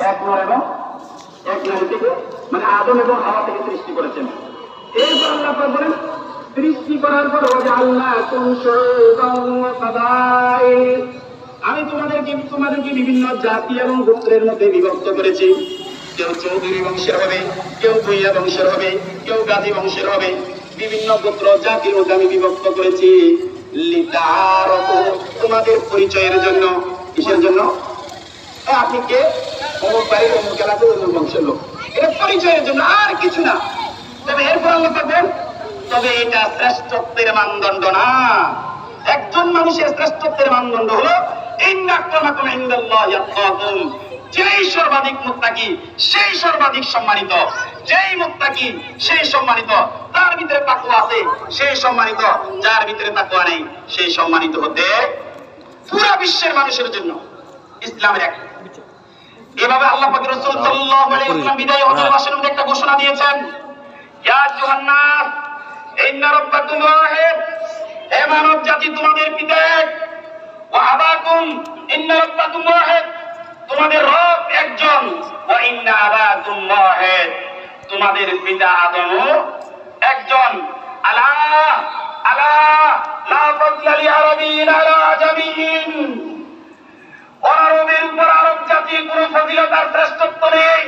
এক নর এবং এক নারী থেকে, মানে আদম এবং হাওয়া থেকে সৃষ্টি করেছেন। এরপর আল্লাহ পাক বলেন, সৃষ্টি করার পর আল্লাহ আমি তোমাদেরকে বিভিন্ন জাতি এবং গোত্রের মধ্যে বিভক্ত করেছি। কেউ চৌধুরী বংশের হবে, কেউ ভুইয়া বংশের হবে, কেউ গাজী বংশের হবে। বিভিন্ন গোত্র জাতির মধ্যে আমি বিভক্ত করেছি তোমাদের পরিচয়ের জন্য। কিসের জন্য? আপনি কে? অমুক বাড়ির অমুক এলাকার অমুক বংশের লোক, এটা পরিচয়ের জন্য, আর কিছু না। তবে এরপর আল্লাহ বলেন, তবে এটা শ্রেষ্ঠত্বের মানদণ্ড না। একজন মানুষের শ্রেষ্ঠত্বের মানদণ্ড হলো ইন্না আক্রামাকুম ইনদাল্লাহি আতকাকুম। যেই সর্বাধিক মুত্তাকি সেই সর্বাধিক সম্মানিত, যেই মুত্তাকি সেই সম্মানিত, তার ভিতরে তাকওয়া আছে সেই সম্মানিত, যার ভিতরে তাকওয়া নেই সেই সম্মানিত হতে পুরো বিশ্বের মানুষের জন্য ইসলামের এক। এভাবে আল্লাহ পাক রাসূল সাল্লাল্লাহু আলাইহি ওয়াসাল্লাম বিদায় হজের ভাষণের মধ্যে একটা ঘোষণা দিয়েছেন, ইয়া আইয়ুহান নাস ইন্না রাব্বাকুম ওয়াহিদ। হে মানব জাতি, তোমাদের পিতা এক। ওয়া আবাকুম ইন্না রাব্বাকুম ওয়াহিদ, তোমাদের রব একজন। ওয়া ইন্না আবাকুম ওয়াহিদ, তোমাদের পিতা আদমও একজন। আলা আলা লা ফাদলা লি আরাবিয়্যিন আলা আজামিয়্যিন, আরবের উপর আরব জাতির কোন ফজিলত আর শ্রেষ্ঠত্ব নেই।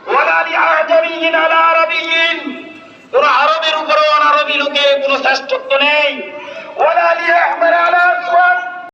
ওয়ালা লি আজামিয়্যিন আলা আরাবিয়্যিন, কোন আরবের উপর অনারবি লোকের কোন শ্রেষ্ঠত্ব নেই। ওয়ালা লি আহমার আলা আসওয়াদ,